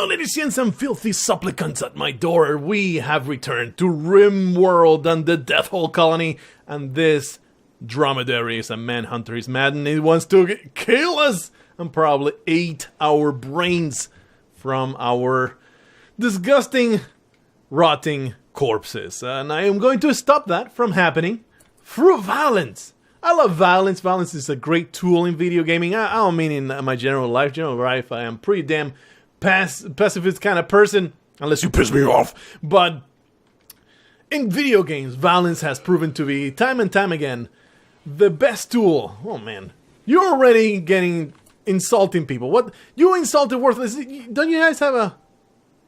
Hello ladies and some filthy supplicants at my door. We have returned to Rimworld and the Death Hole Colony, and this dromedary is a manhunter. He's mad and he wants to kill us and probably eat our brains from our disgusting, rotting corpses. And I am going to stop that from happening through violence. I love violence. Violence is a great tool in video gaming. I don't mean in my general life. I am pretty damn pacifist kind of person, unless you piss me off. But in video games, violence has proven to be, time and time again, the best tool. Oh man, you're already insulting people. What? You insulted worthless. Don't you guys have a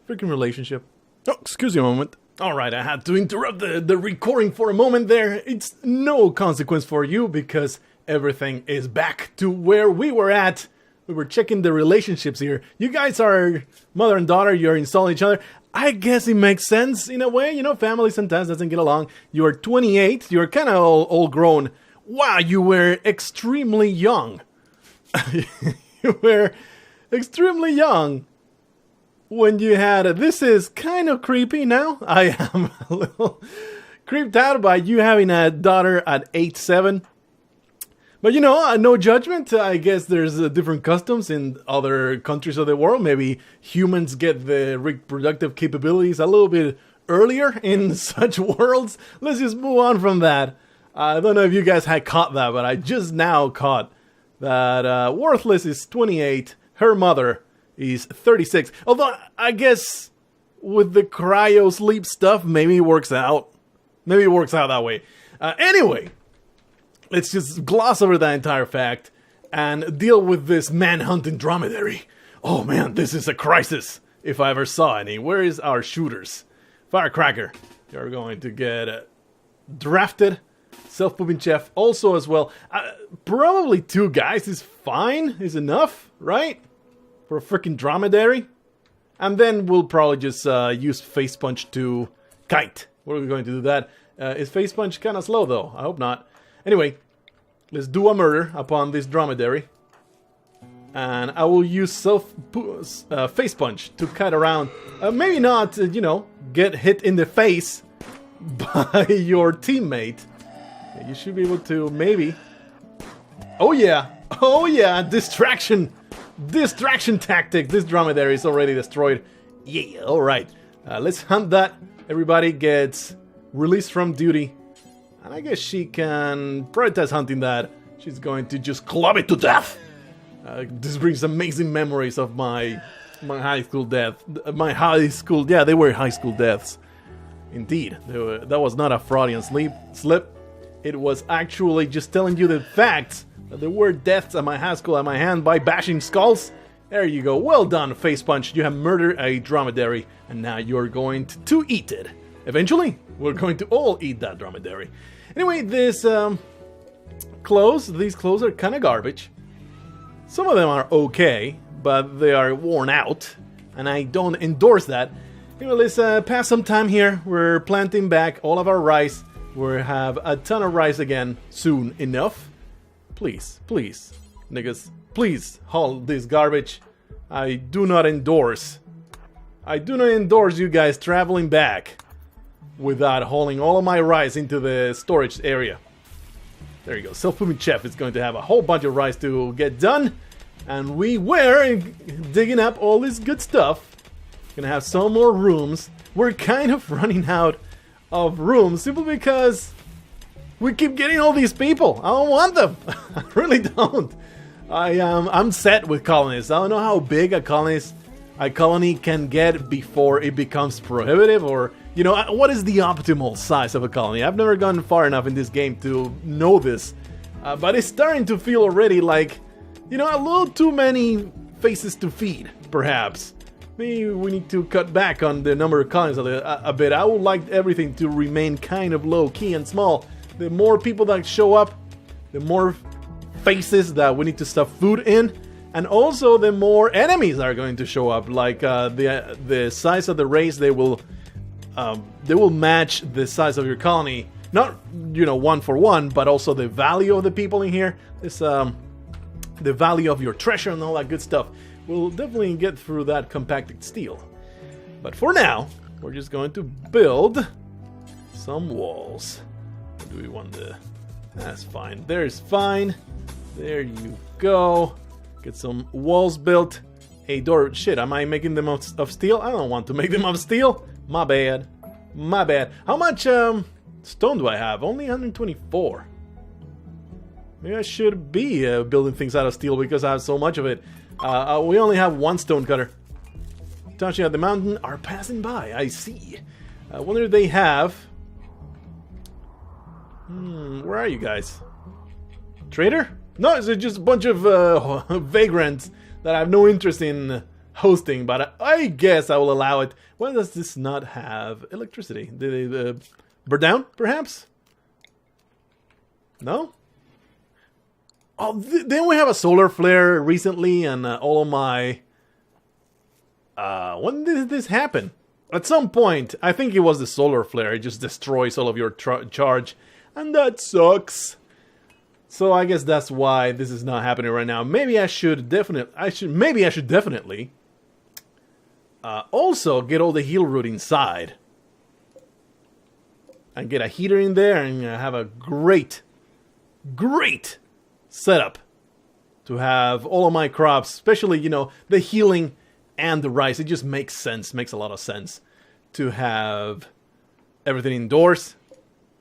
freaking relationship? Oh, excuse me a moment. Alright, I had to interrupt the recording for a moment there. It's no consequence for you because everything is back to where we were at. We were checking the relationships here. You guys are mother and daughter, you're insulting each other. I guess it makes sense in a way. You know, family sometimes doesn't get along. You're 28, you're kind of all grown. Wow, you were extremely young. You were extremely young when you had this is kind of creepy now. I am a little creeped out by you having a daughter at 8'7". But you know, no judgment. I guess there's different customs in other countries of the world. Maybe humans get the reproductive capabilities a little bit earlier in such worlds. Let's just move on from that. I don't know if you guys had caught that, but I just now caught that Worthless is 28. Her mother is 36. Although, I guess with the cryo sleep stuff, maybe it works out. Maybe it works out that way. Anyway, let's just gloss over that entire fact and deal with this manhunting dromedary. Oh man, this is a crisis if I ever saw any. Where is our shooters? Firecracker, you're going to get drafted. Self-pooping chef also as well. Probably 2 guys is fine, is enough, right? For a freaking dromedary. And then we'll probably just use Facepunch to kite. What are we going to do that? Is Facepunch kind of slow though? I hope not. Anyway, let's do a murder upon this dromedary. And I will use Facepunch to kite around. Maybe not, you know, get hit in the face by your teammate. You should be able to, maybe. Oh yeah, distraction tactic. This dromedary is already destroyed. Yeah, alright. Let's hunt that. Everybody gets released from duty. And I guess she can prioritize hunting that. She's going to just club it to death. This brings amazing memories of my high school death. Yeah, they were high school deaths. Indeed, that was not a Freudian slip. It was actually just telling you the facts that there were deaths at my high school at my hand by bashing skulls. There you go. Well done, Facepunch. You have murdered a dromedary, and now you're going to eat it. Eventually, we're going to all eat that dromedary. Anyway, these clothes are kind of garbage. Some of them are okay, but they are worn out, and I don't endorse that. Anyway, let's pass some time here. We're planting back all of our rice. We'll have a ton of rice again soon enough. Please, niggas, please haul this garbage. I do not endorse you guys traveling back without hauling all of my rice into the storage area. There you go. Self-pooping chef is going to have a whole bunch of rice to get done. And we were digging up all this good stuff. Gonna have some more rooms. We're kind of running out of rooms simply because we keep getting all these people. I don't want them. I really don't. I'm set with colonists. I don't know how big a colony can get before it becomes prohibitive, or you know, what is the optimal size of a colony? I've never gone far enough in this game to know this, but it's starting to feel already like, you know, a little too many faces to feed, perhaps. Maybe we need to cut back on the number of colonies a bit. I would like everything to remain kind of low-key and small. The more people that show up, the more faces that we need to stuff food in, and also the more enemies are going to show up. Like the size of the race, they will match the size of your colony. Not, you know, 1 for 1, but also the value of the people in here. This the value of your treasure and all that good stuff we'll definitely get through that compacted steel. But for now, we're just going to build some walls. What do we want to... That's fine. There's fine. There you go. Get some walls built. A door... Shit, am I making them of steel? I don't want to make them of steel. My bad. My bad. How much stone do I have? Only 124. Maybe I should be building things out of steel because I have so much of it. We only have one stone cutter. Touching at the mountain are passing by. I see. I wonder if they have... where are you guys? Trader? No, it's just a bunch of vagrants that I have no interest in hosting, but I guess I will allow it. Why does this not have electricity? Did they burn down, perhaps? No? Oh, didn't we have a solar flare recently and all of my... when did this happen? At some point, I think it was the solar flare. It just destroys all of your charge, and that sucks. So I guess that's why this is not happening right now. Maybe I should definitely... also get all the heal root inside. And get a heater in there and have a great setup to have all of my crops, especially, you know, the healing and the rice. It just makes sense, makes a lot of sense to have everything indoors.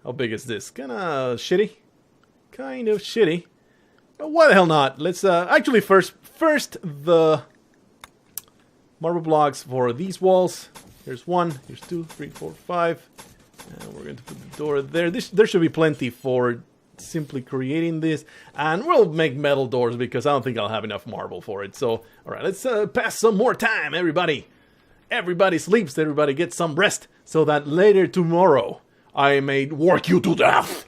How big is this? Kind of shitty. But why the hell not? Let's actually first the marble blocks for these walls. Here's 1, here's 2, 3, 4, 5. And we're going to put the door there. There should be plenty for simply creating this. And we'll make metal doors because I don't think I'll have enough marble for it. So, alright, let's pass some more time, everybody. Everybody sleeps, everybody gets some rest. So that later tomorrow, I may work you to death.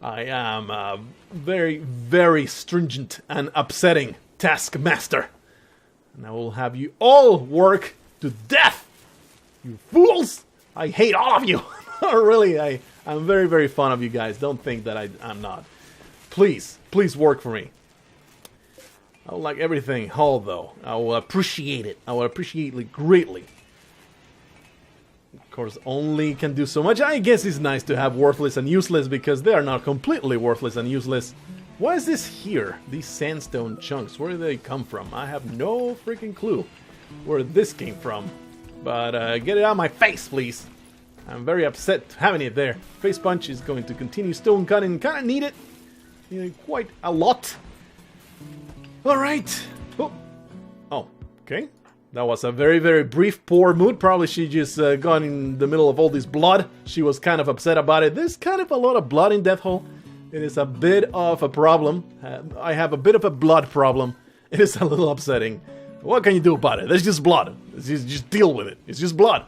I am very, very stringent and upsetting taskmaster. And I will have you all work to death. You fools! I hate all of you. Really, I'm very, very fond of you guys. Don't think that I'm not. Please work for me. I would like everything whole, though. I will appreciate it. I will appreciate it greatly. Of course, only can do so much. I guess it's nice to have worthless and useless because they are not completely worthless and useless. Why is this here? These sandstone chunks, where do they come from? I have no freaking clue where this came from. But get it out of my face, please. I'm very upset having it there. Facepunch is going to continue stone cutting. Kind of need it. Quite a lot. Alright. Oh, okay. That was a very, very brief poor mood. Probably she just got in the middle of all this blood. She was kind of upset about it. There's kind of a lot of blood in Death Hole. It is a bit of a problem. I have a bit of a blood problem. It is a little upsetting. What can you do about it? There's just blood. Just deal with it. It's just blood.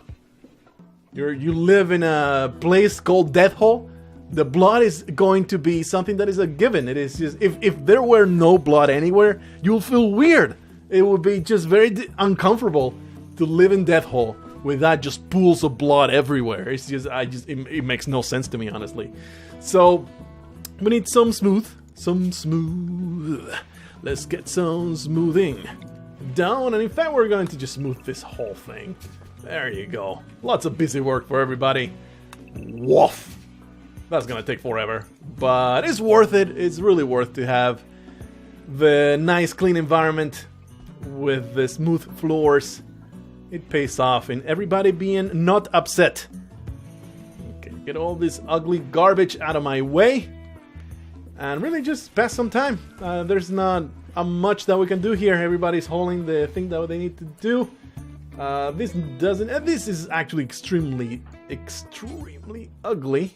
You live in a place called Death Hole. The blood is going to be something that is a given. It is just if there were no blood anywhere, you'll feel weird. It would be just very uncomfortable to live in Death Hole without just pools of blood everywhere. It's just it makes no sense to me, honestly. So we need some smooth. Let's get some smoothing down, and in fact we're going to just smooth this whole thing. There you go. Lots of busy work for everybody. Woof. That's gonna take forever, but it's worth it. It's really worth to have the nice clean environment with the smooth floors. It pays off in everybody being not upset. Okay, get all this ugly garbage out of my way and really just pass some time. There's not much that we can do here. Everybody's holding the thing that they need to do. This doesn't. This is actually extremely ugly.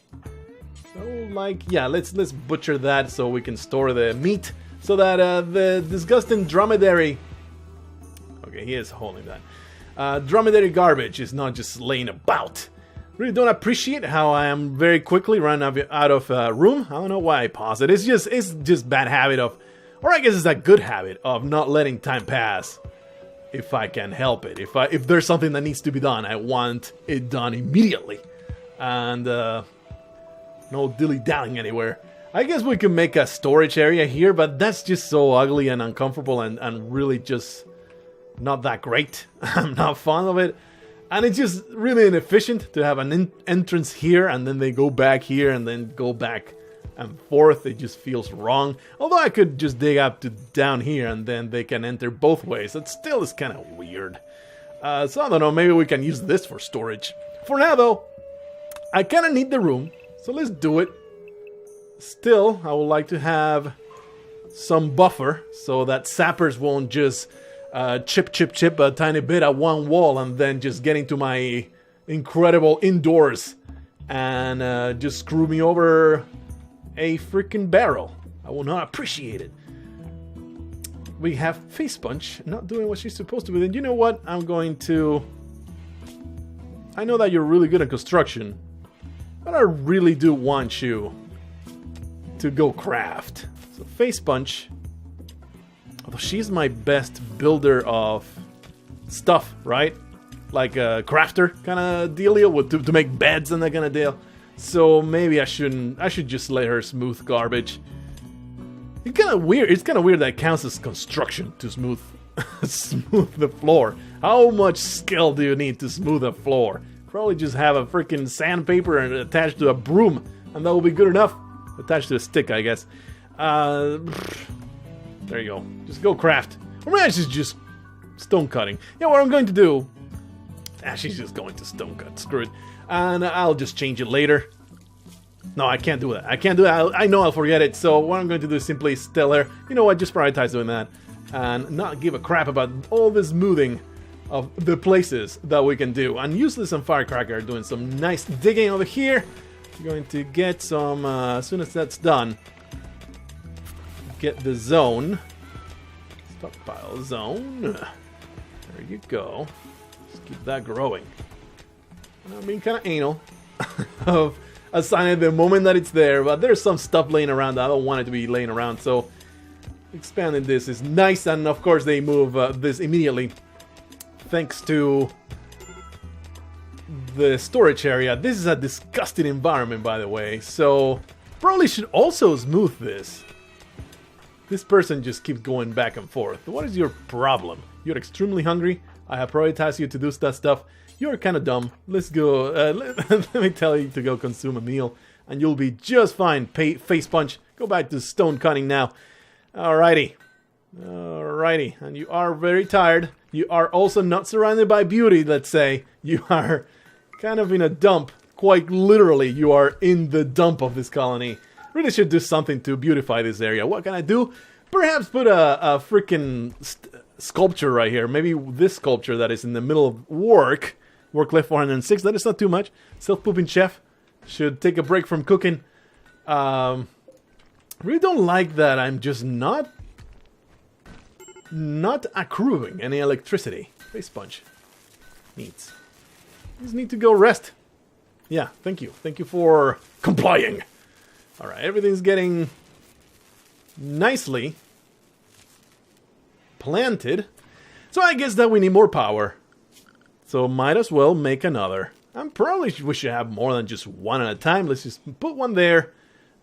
So, like, yeah, let's butcher that so we can store the meat, so that the disgusting dromedary. Okay, he is holding that. Dromedary garbage is not just laying about. Really don't appreciate how I am very quickly running out of room. I don't know why I pause it. It's just bad habit of, or I guess it's a good habit of not letting time pass. If I can help it, if there's something that needs to be done, I want it done immediately, and no dilly-dallying anywhere. I guess we can make a storage area here, but that's just so ugly and uncomfortable and really just not that great. I'm not fond of it. And it's just really inefficient to have an entrance here and then they go back here and then go back and forth. It just feels wrong. Although I could just dig up to down here and then they can enter both ways. It still is kind of weird. So I don't know, maybe we can use this for storage. For now though, I kind of need the room. So let's do it. Still, I would like to have some buffer so that sappers won't just chip a tiny bit at one wall and then just get into my incredible indoors and just screw me over a freaking barrel. I will not appreciate it. We have Facepunch not doing what she's supposed to do. And you know what? I'm going to... I know that you're really good at construction, but I really do want you to go craft. So Facepunch, although she's my best builder of stuff, right? Like a crafter kind of dealio to make beds and that kind of deal. So maybe I shouldn't. I should just let her smooth garbage. It's kind of weird. It's kind of weird that it counts as construction to smooth the floor. How much skill do you need to smooth a floor? Probably just have a freaking sandpaper and attached to a broom, and that will be good enough. Attached to a stick, I guess. There you go. Just go craft. Or maybe she's just stone cutting. Yeah, what I'm going to do... she's just going to stone cut. Screw it. And I'll just change it later. No, I can't do that. I can't do that. I know I'll forget it. So what I'm going to do is simply stellar. You know what? Just prioritize doing that. And not give a crap about all the smoothing of the places that we can do. And Useless and Firecracker are doing some nice digging over here. We're going to get some... as soon as that's done... Get the zone. Stockpile zone. There you go. Just keep that growing. I'm being kind of anal of assigning the moment that it's there, but there's some stuff laying around that I don't want it to be laying around, so expanding this is nice, and of course they move this immediately thanks to the storage area. This is a disgusting environment, by the way, so probably should also smooth this. This person just keeps going back and forth. What is your problem? You're extremely hungry. I have prioritized you to do that stuff. You're kind of dumb. Let's go. Let me tell you to go consume a meal, and you'll be just fine. Facepunch. Go back to stone cutting now. Alrighty. Alrighty. And you are very tired. You are also not surrounded by beauty, let's say. You are kind of in a dump. Quite literally, you are in the dump of this colony. Really should do something to beautify this area. What can I do? Perhaps put a freaking sculpture right here. Maybe this sculpture that is in the middle of work. Work left 406. That is not too much. Self-pooping chef. Should take a break from cooking. Really don't like that I'm just not accruing any electricity. Facepunch. Needs. Just need to go rest. Yeah, thank you. Thank you for complying. Alright, everything's getting nicely planted. So I guess that we need more power. So might as well make another. We should have more than just one at a time. Let's just put one there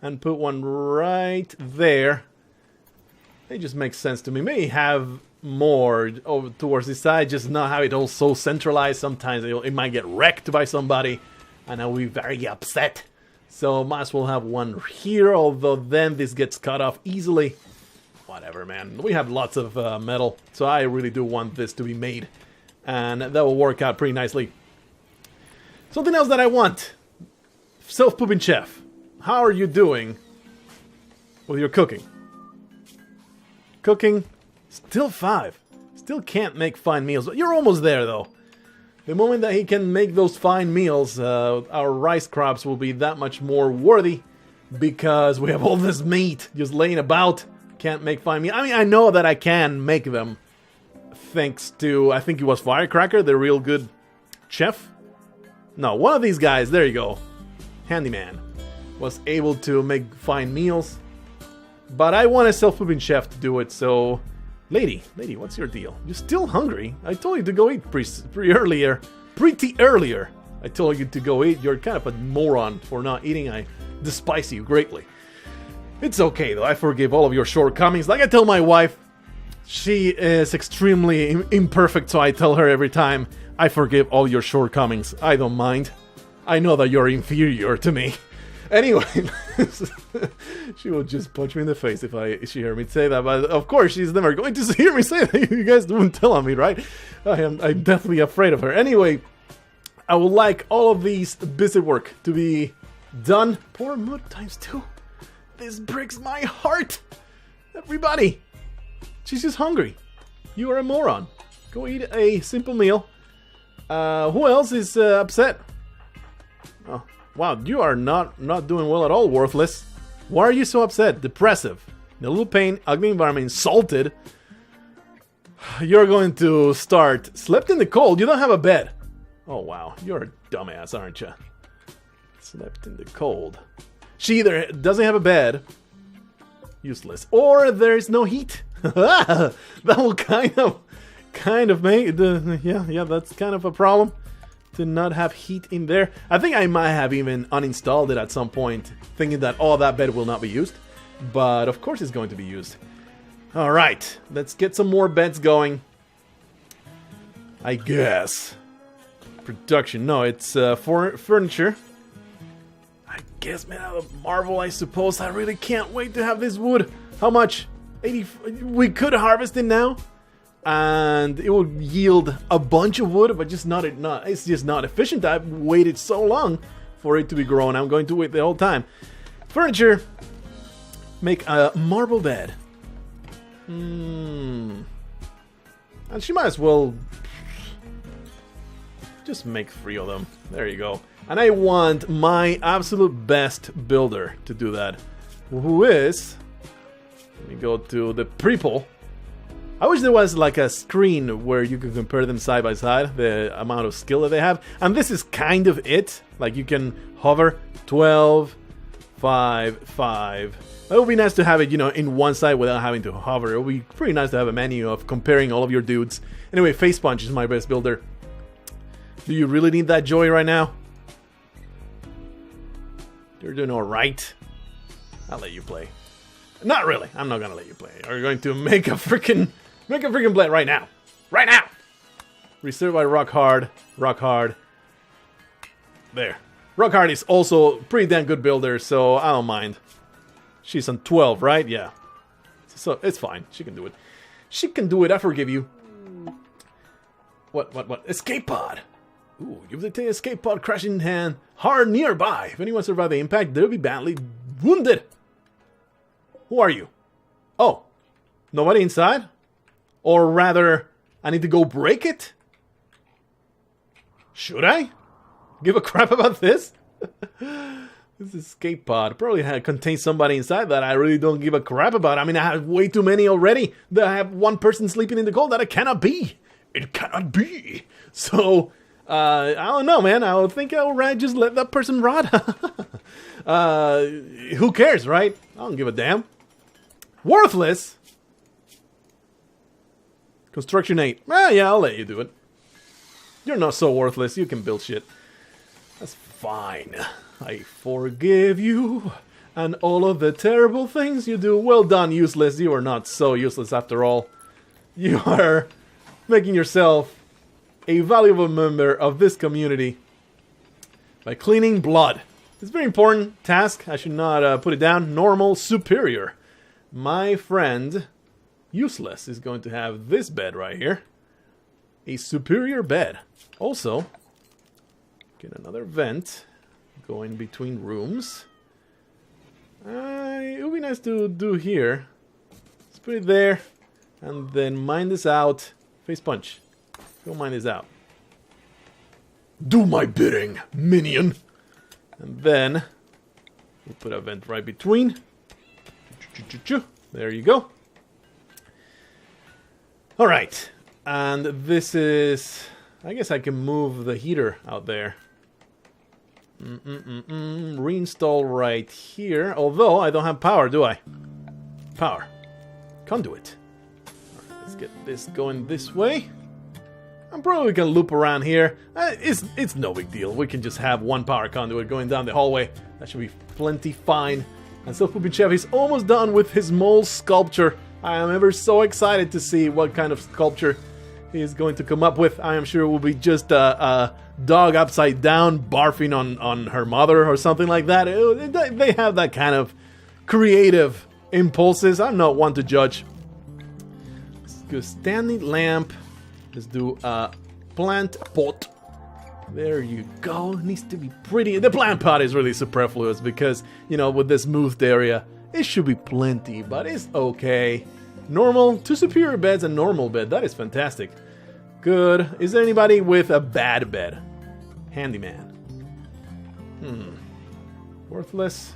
and put one right there. It just makes sense to me. Maybe have more over towards this side, just not have it all so centralized. Sometimes it might get wrecked by somebody and I'll be very upset. So might as well have one here, although then this gets cut off easily. Whatever, man. We have lots of metal, so I really do want this to be made. And that will work out pretty nicely. Something else that I want. Self-pooping chef. How are you doing with your cooking? Cooking, still 5. Still can't make fine meals. You're almost there, though. The moment that he can make those fine meals, our rice crops will be that much more worthy because we have all this meat just laying about. Can't make fine meals. I mean, I know that I can make them thanks to, I think it was Firecracker, the real good chef. No, one of these guys, there you go, handyman, was able to make fine meals. But I want a self-pooping chef to do it, so... Lady, what's your deal? You're still hungry? I told you to go eat pretty earlier. I told you to go eat. You're kind of a moron for not eating. I despise you greatly. It's okay, though. I forgive all of your shortcomings. Like I tell my wife, She is extremely imperfect, so I tell her every time, I forgive all your shortcomings. I don't mind. I know that you're inferior to me. Anyway, she will just punch me in the face if she heard me say that. But of course, she's never going to hear me say that. You guys don't tell on me, right? I'm definitely afraid of her. Anyway, I would like all of these busy work to be done. Poor mood ×2. This breaks my heart. Everybody, she's just hungry. You are a moron. Go eat a simple meal. Who else is upset? Oh. Wow, you are not doing well at all, worthless. Why are you so upset? Depressive. In a little pain, ugly environment, insulted. You're going to start. Slept in the cold. You don't have a bed. Oh, wow. You're a dumbass, aren't you? Slept in the cold. She either doesn't have a bed. Useless. Or there's no heat. That will kind of make the... Yeah, that's kind of a problem. To not have heat in there. I think I might have even uninstalled it at some point, thinking that, oh, that bed will not be used. But of course it's going to be used. Alright, let's get some more beds going. I guess. Production, no, it's for furniture. I guess made out of marble, I suppose. I really can't wait to have this wood. How much? 80. We could harvest it now. And it will yield a bunch of wood, but it's just not efficient. I've waited so long for it to be grown. I'm going to wait the whole time. Furniture. Make a marble bed. And she might as well just make 3 of them. There you go. And I want my absolute best builder to do that. Who is... Let me go to the people. I wish there was like a screen where you could compare them side by side, the amount of skill that they have. And this is kind of it. Like you can hover 12, 5, 5. It would be nice to have it, in one side without having to hover. It would be pretty nice to have a menu of comparing all of your dudes. Anyway, Facepunch is my best builder. Do you really need that joy right now? You're doing alright. I'll let you play. Not really. I'm not gonna let you play. Are you going to make a freaking blade right now? Right now! Reserved by Rock Hard. Rock Hard. There. Rock Hard is also pretty damn good builder, so I don't mind. She's on 12, right? Yeah. So it's fine. She can do it. She can do it. I forgive you. What? Escape pod. Ooh, you've detected escape pod crashing hand hard nearby. If anyone survived the impact, they'll be badly wounded. Who are you? Oh, nobody inside? Or rather, I need to go break it? Should I? Give a crap about this? This escape pod probably contains somebody inside that I really don't give a crap about. I mean, I have way too many already. That I have one person sleeping in the cold that it cannot be. It cannot be. So, I don't know, man. I think I'll just let that person rot. Who cares, right? I don't give a damn. Worthless? Construction 8. Yeah, I'll let you do it. You're not so worthless. You can build shit. That's fine. I forgive you and all of the terrible things you do. Well done, useless. You are not so useless after all. You are making yourself a valuable member of this community by cleaning blood. It's a very important task. I should not put it down. Normal, superior. My friend, useless, is going to have this bed right here. A superior bed. Also, get another vent going between rooms. It would be nice to do here. Let's put it there. And then mine this out. Facepunch. Go mine this out. Do my bidding, minion. And then we'll put a vent right between. There you go. Alright. And this is... I guess I can move the heater out there. Reinstall right here. Although I don't have power, do I? Power. Conduit. Alright, let's get this going this way. I'm probably gonna loop around here. It's no big deal. We can just have one power conduit going down the hallway. That should be plenty fine. And Self-Pooping Chef is almost done with his mole sculpture. I am ever so excited to see what kind of sculpture he is going to come up with. I am sure it will be just a dog upside down barfing on her mother or something like that. They have that kind of creative impulses. I'm not one to judge. Let's do a standing lamp. Let's do a plant pot. There you go. It needs to be pretty. The plant pot is really superfluous because, you know, with this smoothed area, it should be plenty, but it's okay. Normal, 2 superior beds, and normal bed. That is fantastic. Good. Is there anybody with a bad bed? Handyman. Worthless.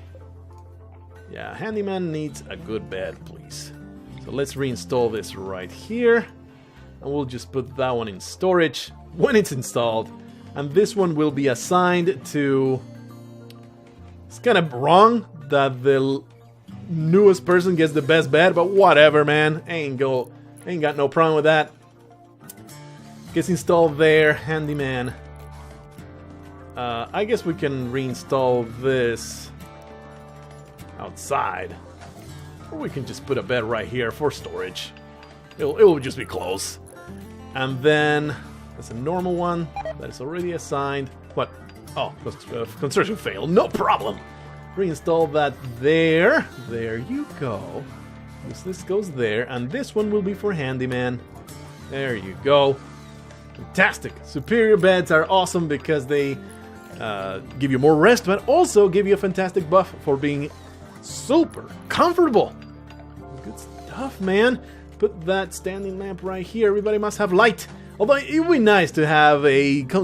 Yeah, handyman needs a good bed, please. So let's reinstall this right here. And we'll just put that one in storage when it's installed. And this one will be assigned to... It's kind of wrong that the newest person gets the best bed, but whatever, man. Ain't got no problem with that. Gets installed there, handyman. I guess we can reinstall this outside, or we can just put a bed right here for storage. It will just be close. And then there's a normal one that is already assigned. What? Oh, construction failed. No problem. Reinstall that there. There you go. This goes there, and this one will be for handyman. There you go. Fantastic. Superior beds are awesome because they give you more rest, but also give you a fantastic buff for being super comfortable. Good stuff, man. Put that standing lamp right here. Everybody must have light. Although it would be nice to have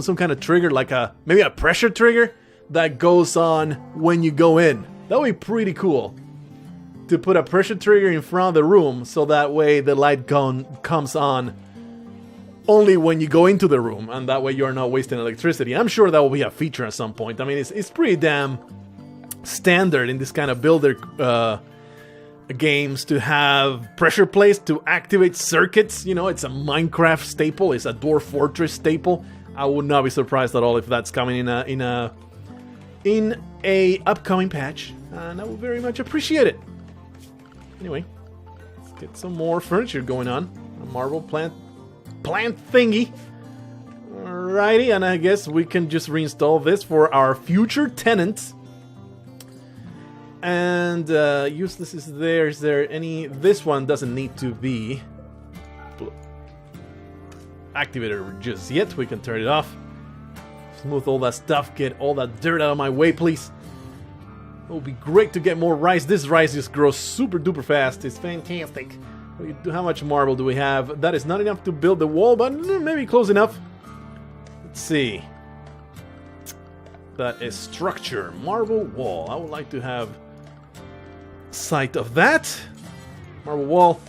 some kind of trigger, like maybe a pressure trigger that goes on when you go in. That would be pretty cool. To put a pressure trigger in front of the room, so that way the light comes on only when you go into the room, and that way you're not wasting electricity. I'm sure that will be a feature at some point. I mean, it's pretty damn standard in this kind of builder games to have pressure plates to activate circuits. You know, it's a Minecraft staple. It's a Dwarf Fortress staple. I would not be surprised at all if that's coming in a upcoming patch, and I will very much appreciate it. Anyway, let's get some more furniture going on. A marble plant thingy. Alrighty, and I guess we can just reinstall this for our future tenants. And useless is there. Is there any? This one doesn't need to be activated just yet. We can turn it off. Smooth all that stuff. Get all that dirt out of my way, please. It would be great to get more rice. This rice just grows super duper fast. It's fantastic. How much marble do we have? That is not enough to build the wall, but maybe close enough. Let's see. That is structure. Marble wall. I would like to have sight of that. Marble wall.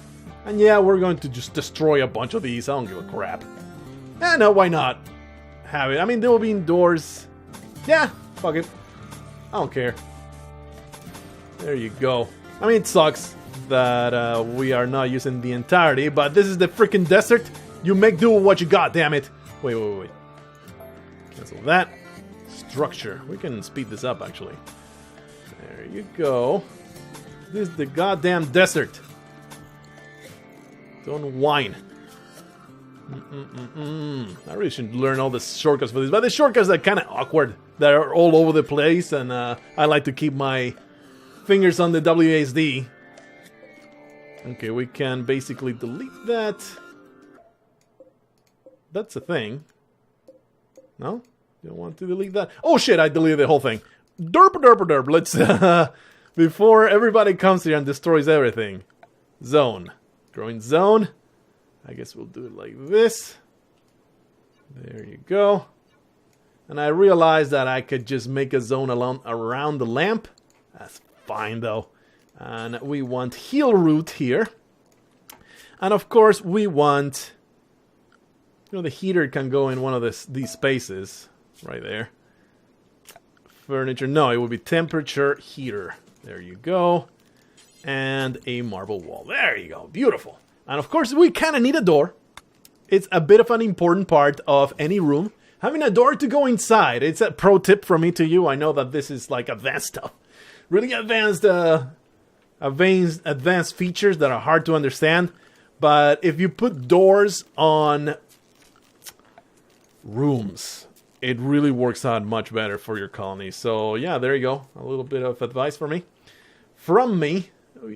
And yeah, we're going to just destroy a bunch of these. I don't give a crap. No, why not have it? I mean, they will be indoors. Yeah, fuck it. I don't care. There you go. I mean, it sucks that we are not using the entirety, but this is the freaking desert. You make do with what you got, damn it. Wait. Cancel that. Structure. We can speed this up, actually. There you go. This is the goddamn desert. Don't whine. I really should learn all the shortcuts for this, but the shortcuts are kind of awkward. They're all over the place, and I like to keep my fingers on the WASD. Okay, we can basically delete that. That's a thing. No? You don't want to delete that? Oh shit, I deleted the whole thing. Derp. Let's, before everybody comes here and destroys everything. Zone. Growing zone. I guess we'll do it like this. There you go. And I realized that I could just make a zone around the lamp. That's fine though. And we want heal root here. And of course we want, you know, the heater can go in one of these spaces right there. Furniture, no, it would be temperature heater. There you go. And a marble wall. There you go. Beautiful. And of course we kind of need a door. It's a bit of an important part of any room. Having a door to go inside. It's a pro tip from me to you. I know that this is like advanced stuff. Really advanced advanced features that are hard to understand. But if you put doors on rooms, it really works out much better for your colony. So yeah, there you go. A little bit of advice for me. From me.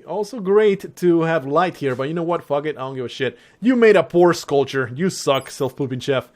Also great to have light here, but you know what? Fuck it. I don't give a shit. You made a poor sculpture. You suck, self-pooping chef.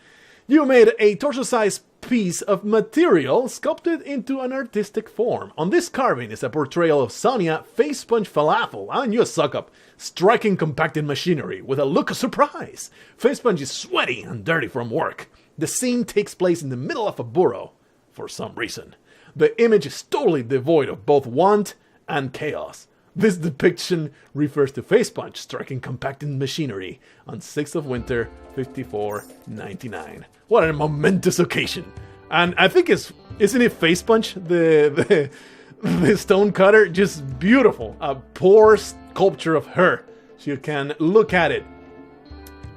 You made a torso-sized piece of material sculpted into an artistic form. On this carving is a portrayal of Sonia, Facepunch Falafel, and you suck up, striking compacted machinery with a look of surprise. Facepunch is sweaty and dirty from work. The scene takes place in the middle of a burrow, for some reason. The image is totally devoid of both want and chaos. This depiction refers to Facepunch striking compacted machinery on 6th of winter, 5499. What a momentous occasion! And I think isn't it Facepunch, the stone cutter? Just beautiful. A poor sculpture of her. She can look at it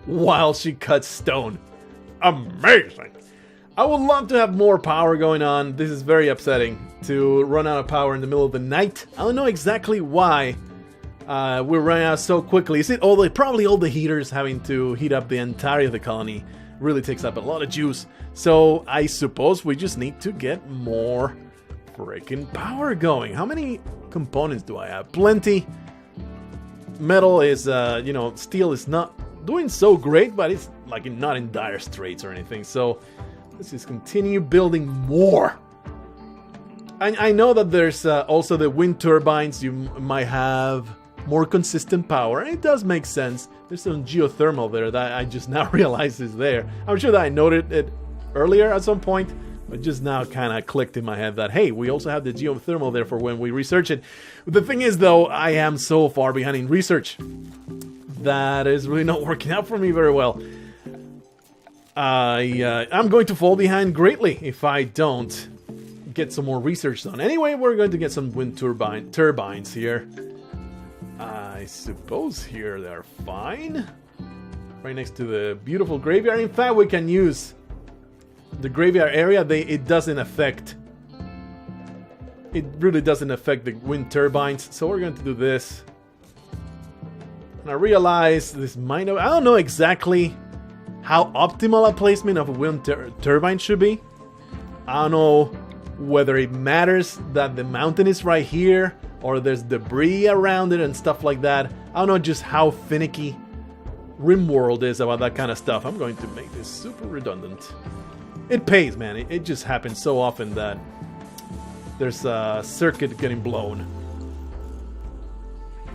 while she cuts stone. Amazing! I would love to have more power going on. This is very upsetting to run out of power in the middle of the night. I don't know exactly why we're running out so quickly. Is it probably all the heaters having to heat up the entirety of the colony really takes up a lot of juice. So I suppose we just need to get more freaking power going. How many components do I have? Plenty. Metal is, steel is not doing so great, but it's like not in dire straits or anything. So let's just continue building more. I know that there's also the wind turbines. You might have more consistent power. And it does make sense. There's some geothermal there that I just now realized is there. I'm sure that I noted it earlier at some point, but just now kind of clicked in my head that, hey, we also have the geothermal there for when we research it. The thing is, though, I am so far behind in research that is really not working out for me very well. I'm going to fall behind greatly if I don't get some more research done. Anyway, we're going to get some wind turbines here. I suppose here they're fine. Right next to the beautiful graveyard. In fact, we can use the graveyard area. It doesn't affect. It really doesn't affect the wind turbines. So we're going to do this. And I realize this might not. I don't know exactly how optimal a placement of a wind turbine should be. I don't know whether it matters that the mountain is right here or there's debris around it and stuff like that. I don't know just how finicky Rimworld is about that kind of stuff. I'm going to make this super redundant. It pays, man. It just happens so often that there's a circuit getting blown.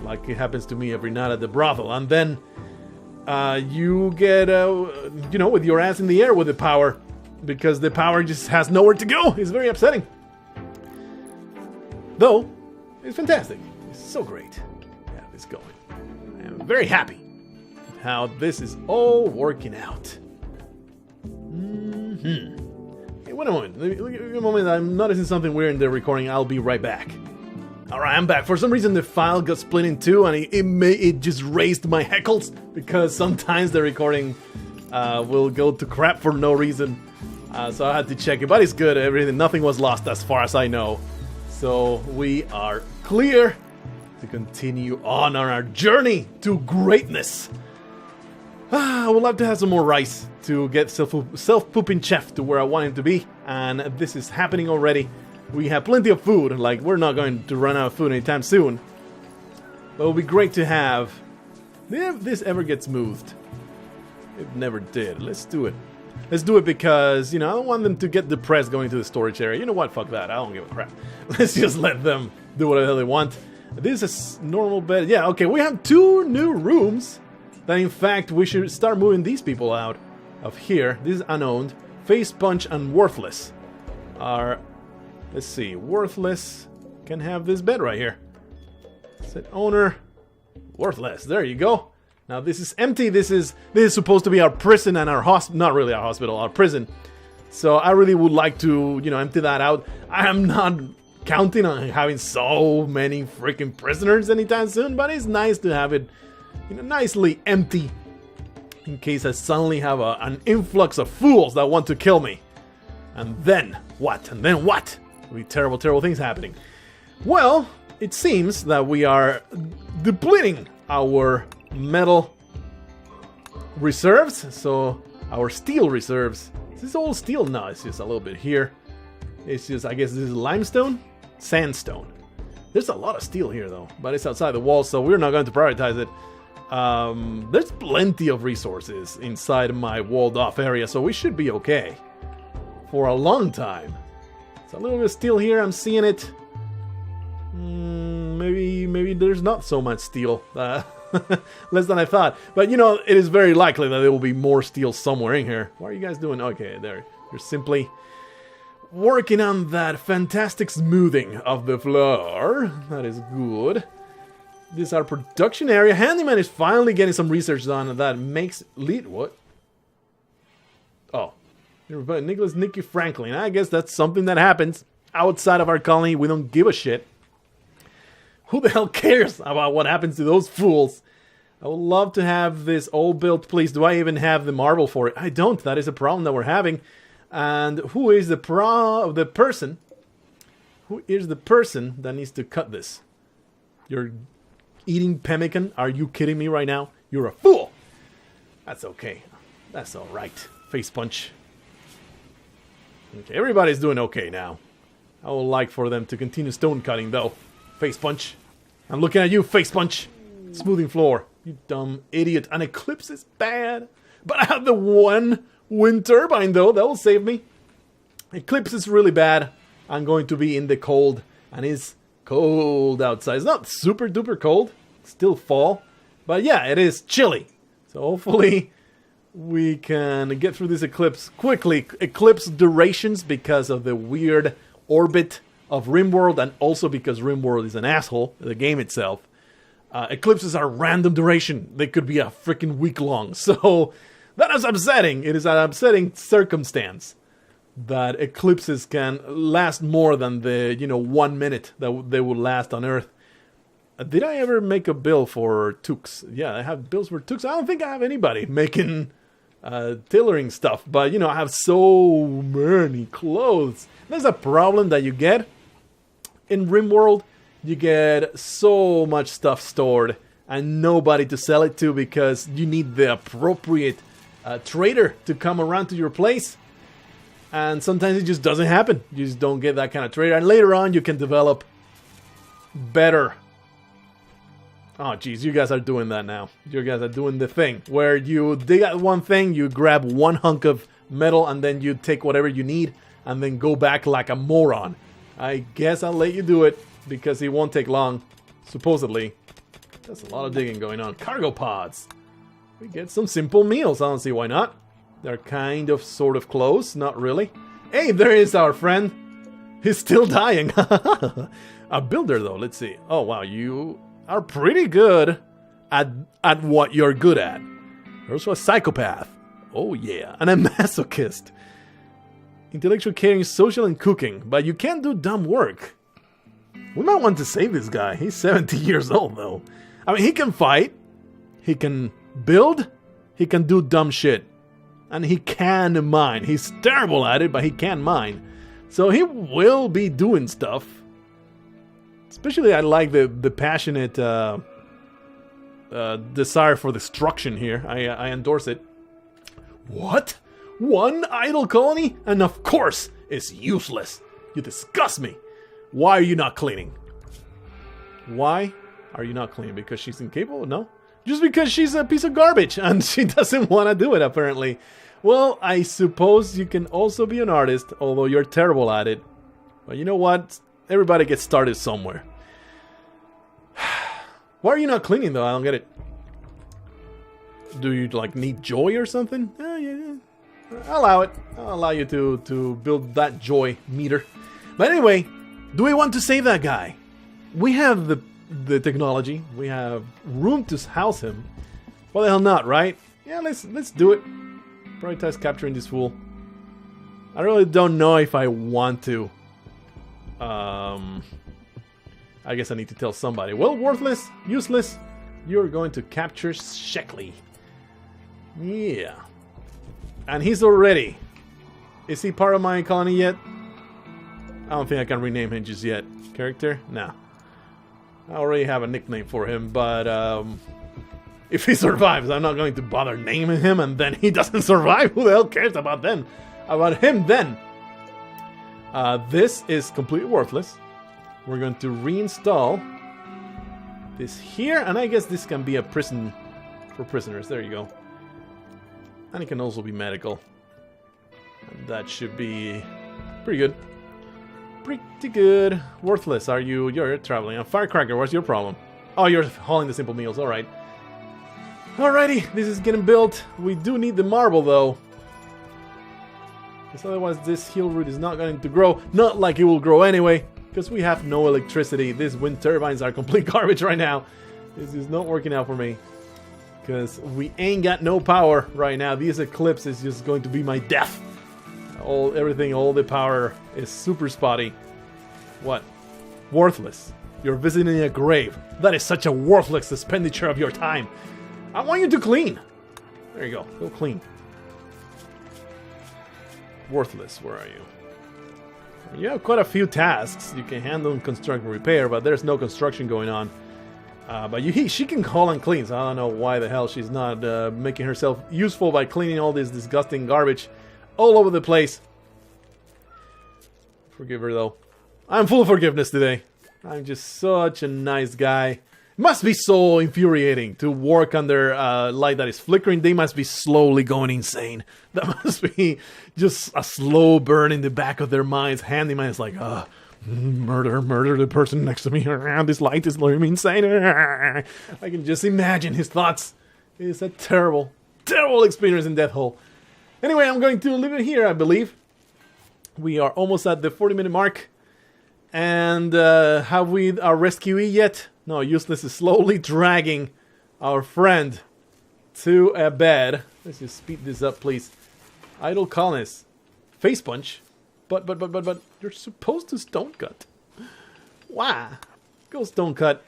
Like it happens to me every night at the brothel. And then you get, with your ass in the air with the power. Because the power just has nowhere to go. It's very upsetting. Though, it's fantastic. It's so great to have this going. I'm very happy with how this is all working out. Hey, wait a moment. Give me a moment. I'm noticing something weird in the recording. I'll be right back. Alright, I'm back. For some reason, the file got split in two, and it just raised my heckles. Because sometimes the recording will go to crap for no reason. So I had to check it, but it's good. Nothing was lost as far as I know. So we are clear to continue on our journey to greatness. I would love to have some more rice to get self-pooping chef to where I want him to be. And this is happening already. We have plenty of food. Like, we're not going to run out of food anytime soon. But it would be great to have. If this ever gets moved. It never did. Let's do it. Let's do it because, I don't want them to get depressed going to the storage area. You know what? Fuck that. I don't give a crap. Let's just let them do whatever they want. This is a normal bed. Yeah, okay. We have 2 new rooms that, in fact, we should start moving these people out of here. This is unowned. Facepunch and Worthless are, let's see, Worthless can have this bed right here. Set owner. Worthless. There you go. Now this is empty. This is supposed to be our prison and our hospital. Not really our hospital, our prison. So I really would like to, empty that out. I am not counting on having so many freaking prisoners anytime soon, but it's nice to have it, nicely empty in case I suddenly have an influx of fools that want to kill me. And then what? And then what? There'll be terrible, terrible things happening. Well, it seems that we are depleting our metal reserves, so our steel reserves. Is this all steel? No, it's just a little bit here. It's just, I guess this is limestone? Sandstone. There's a lot of steel here though, but it's outside the wall, so we're not going to prioritize it. There's plenty of resources inside my walled off area, so we should be okay for a long time. It's a little bit of steel here, I'm seeing it. Maybe there's not so much steel. Less than I thought. But you know, it is very likely that there will be more steel somewhere in here. What are you guys doing? Okay, there. You're simply working on that fantastic smoothing of the floor. That is good. This is our production area. Handyman is finally getting some research done that makes lead. What? Oh. Nicholas Nicky Franklin. I guess that's something that happens outside of our colony. We don't give a shit. Who the hell cares about what happens to those fools? I would love to have this all built, please. Do I even have the marble for it? I don't. That is a problem that we're having. And who is the person? Who is the person that needs to cut this? You're eating pemmican? Are you kidding me right now? You're a fool. That's okay. That's all right. Facepunch. Okay, everybody's doing okay now. I would like for them to continue stone cutting though. Facepunch. I'm looking at you, Facepunch. Smoothing floor. You dumb idiot. An eclipse is bad. But I have the one wind turbine though. That will save me. Eclipse is really bad. I'm going to be in the cold. And it's cold outside. It's not super duper cold. It's still fall. But yeah, it is chilly. So hopefully we can get through this eclipse quickly. Eclipse durations because of the weird orbit of Rimworld, and also because Rimworld is an asshole, the game itself. Eclipses are random duration. They could be a freaking week long. So that is upsetting. It is an upsetting circumstance that eclipses can last more than the 1 minute that they will last on Earth. Did I ever make a bill for Tux? Yeah, I have bills for Tux. I don't think I have anybody making tailoring stuff, but I have so many clothes. There's a problem that you get in Rimworld. You get so much stuff stored and nobody to sell it to because you need the appropriate trader to come around to your place. And sometimes it just doesn't happen. You just don't get that kind of trader. And later on you can develop better. Oh geez, you guys are doing that now. You guys are doing the thing where you dig at one thing, you grab one hunk of metal, and then you take whatever you need and then go back like a moron. I guess I'll let you do it because it won't take long, supposedly. There's a lot of digging going on. Cargo pods. We get some simple meals. I don't see why not. They're kind of sort of close, not really. Hey, there is our friend. He's still dying. A builder though, let's see. Oh wow, you are pretty good at what you're good at. You're also a psychopath. Oh yeah, and a masochist. Intellectual, caring, social, and cooking. But you can't do dumb work. We might want to save this guy. He's 70 years old though. I mean, he can fight. He can build. He can do dumb shit. And he can mine. He's terrible at it, but he can mine. So he will be doing stuff. Especially I like the passionate desire for destruction here. I endorse it. What? One idle colony? And of course, it's useless. You disgust me. Why are you not cleaning? Why are you not cleaning? Because she's incapable? No. Just because she's a piece of garbage and she doesn't want to do it, apparently. Well, I suppose you can also be an artist, although you're terrible at it. But you know what? Everybody gets started somewhere. Why are you not cleaning, though? I don't get it. Do you, like, need joy or something? Yeah. I'll allow it. I'll allow you to build that joy meter. But anyway, do we want to save that guy? We have the technology. We have room to house him. Why the hell not, right? Yeah, let's do it. Prioritize capturing this fool. I really don't know if I want to. I guess I need to tell somebody. Well, worthless, useless. You're going to capture Sheckley. Yeah. And he's already. Is he part of my colony yet? I don't think I can rename him just yet. Character? Nah. I already have a nickname for him, but if he survives, I'm not going to bother naming him, and then he doesn't survive. Who the hell cares about him then? This is completely worthless. We're going to reinstall this here, and I guess this can be a prison for prisoners. There you go. And it can also be medical. And that should be pretty good. Pretty good. Worthless, are you? You're traveling. A firecracker, what's your problem? Oh, you're hauling the simple meals, alright. Alrighty, this is getting built. We do need the marble, though. Because otherwise this hill root is not going to grow. Not like it will grow anyway, because we have no electricity. These wind turbines are complete garbage right now. This is not working out for me. Because we ain't got no power right now. This eclipse is just going to be my death. All the power is super spotty. What? Worthless. You're visiting a grave. That is such a worthless expenditure of your time. I want you to clean. There you go. Go clean. Worthless. Where are you? You have quite a few tasks. You can handle and construct and repair, but there's no construction going on. But she can haul and clean, so I don't know why the hell she's not making herself useful by cleaning all this disgusting garbage all over the place. Forgive her, though. I'm full of forgiveness today. I'm just such a nice guy. It must be so infuriating to work under light that is flickering. They must be slowly going insane. That must be just a slow burn in the back of their minds. Handyman is like, murder the person next to me. This light is driving me insane. I can just imagine his thoughts. It's a terrible, terrible experience in Death Hole. Anyway, I'm going to leave it here, I believe. We are almost at the 40-minute mark. And have we our rescuee yet? No, Useless is slowly dragging our friend to a bed. Let's just speed this up, please. Idle colonists. Facepunch. But, you're supposed to stone cut. Why? Go stone cut.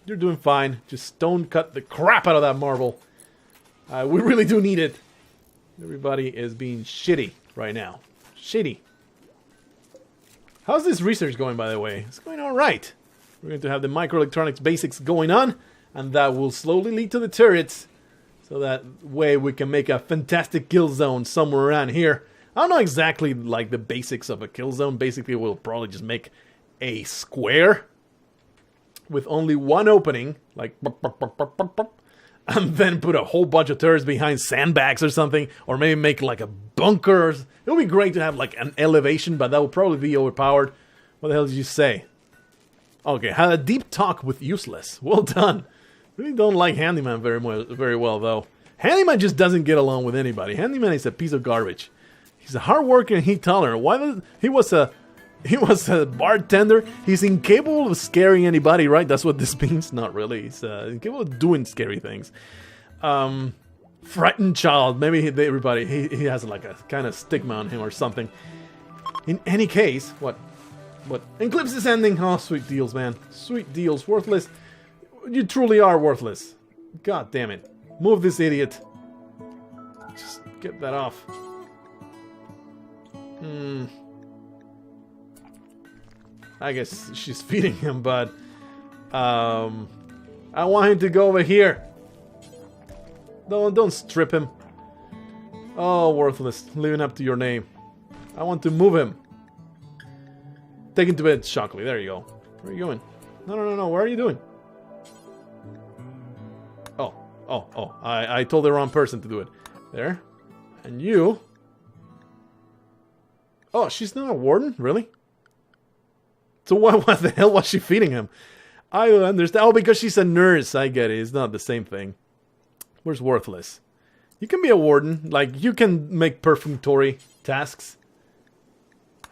You're doing fine. Just stone cut the crap out of that marble. We really do need it. Everybody is being shitty right now. Shitty. How's this research going, by the way? It's going alright. We're going to have the microelectronics basics going on, and that will slowly lead to the turrets. So that way we can make a fantastic kill zone somewhere around here. I don't know exactly like the basics of a kill zone. Basically, we'll probably just make a square with only one opening, like, and then put a whole bunch of turrets behind sandbags or something, or maybe make like a bunker. It would be great to have like an elevation, but that would probably be overpowered. What the hell did you say? Okay, had a deep talk with Useless. Well done. Really don't like Handyman very well though. Handyman just doesn't get along with anybody. Handyman is a piece of garbage. He's a hard worker and heat tolerant. He was a bartender. He's incapable of scaring anybody, right? That's what this means. Not really. He's incapable of doing scary things. Frightened child. Maybe he has like a kind of stigma on him or something. In any case, what? Eclipse is ending. Oh, sweet deals, man. Sweet deals. Worthless. You truly are worthless. God damn it. Move this idiot. Just get that off. I guess she's feeding him, but I want him to go over here. Don't strip him. Oh, worthless. Living up to your name. I want to move him. Take him to bed, Shockley. There you go. Where are you going? No. What are you doing? Oh. I told the wrong person to do it. There. And you. Oh, she's not a warden? Really? So what the hell was she feeding him? I don't understand. Oh, because she's a nurse. I get it. It's not the same thing. Where's Worthless? You can be a warden. Like, you can make perfunctory tasks.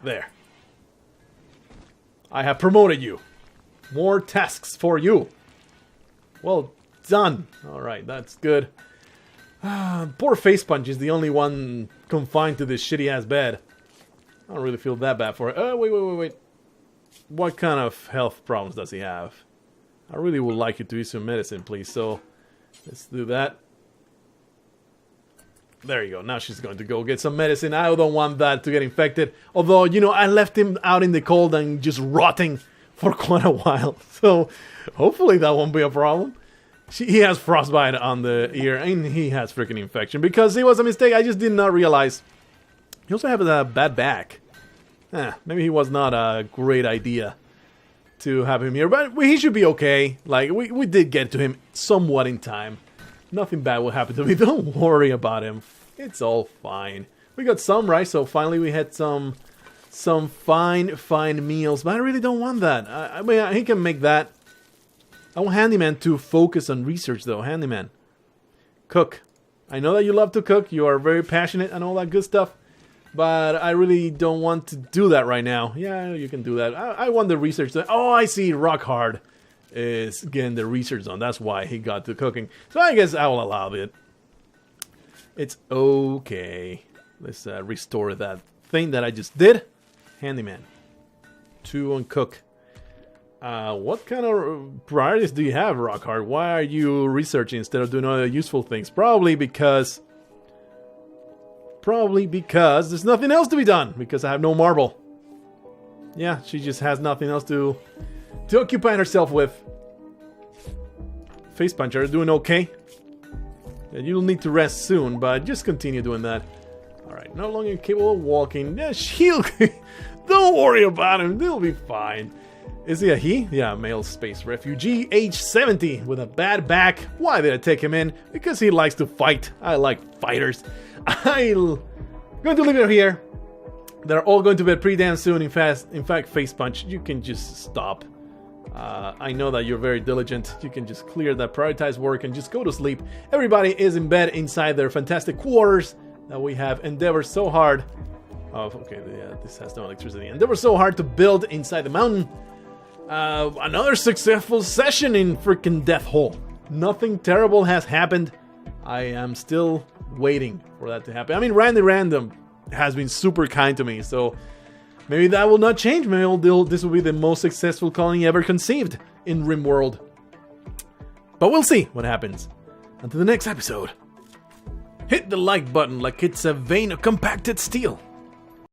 There. I have promoted you. More tasks for you. Well done. Alright, that's good. Poor Facepunch is the only one confined to this shitty-ass bed. I don't really feel that bad for it. Wait. What kind of health problems does he have? I really would like you to use some medicine, please. So, let's do that. There you go. Now she's going to go get some medicine. I don't want that to get infected. Although, you know, I left him out in the cold and just rotting for quite a while. So hopefully that won't be a problem. He has frostbite on the ear, and he has freaking infection because it was a mistake. I just did not realize. He also has a bad back. Maybe he was not a great idea to have him here, but he should be okay. Like, we did get to him somewhat in time. Nothing bad will happen to me. Don't worry about him. It's all fine. We got some, right? So finally we had some fine meals, but I really don't want that. I mean, he can make that. I want Handyman to focus on research, though. Handyman. Cook. I know that you love to cook. You are very passionate and all that good stuff. But I really don't want to do that right now. Yeah, you can do that. I want the research. Oh, I see. Rockhard is getting the research on. That's why he got to cooking. So I guess I will allow it. It's okay. Let's restore that thing that I just did. Handyman. 2 on cook. What kind of priorities do you have, Rockhard? Why are you researching instead of doing other useful things? Probably because there's nothing else to be done. Because I have no marble. Yeah, she just has nothing else to occupy herself with. Facepunch, are you doing okay? You'll need to rest soon, but just continue doing that. Alright, no longer capable of walking. Yeah, don't worry about him. They'll be fine. Is he a he? Yeah, male space refugee, age 70, with a bad back. Why did I take him in? Because he likes to fight. I like fighters. I'm going to leave it here. They're all going to bed pretty damn soon. In fact, Facepunch, you can just stop. I know that you're very diligent. You can just clear that prioritized work and just go to sleep. Everybody is in bed inside their fantastic quarters that we have endeavored so hard. Oh, okay, yeah, this has no electricity. Endeavored so hard to build inside the mountain. Another successful session in freaking Death Hole. Nothing terrible has happened. I am still waiting for that to happen. I mean, Randy Random has been super kind to me, so maybe that will not change. Maybe this will be the most successful colony ever conceived in Rimworld. But we'll see what happens. Until the next episode, hit the like button like it's a vein of compacted steel.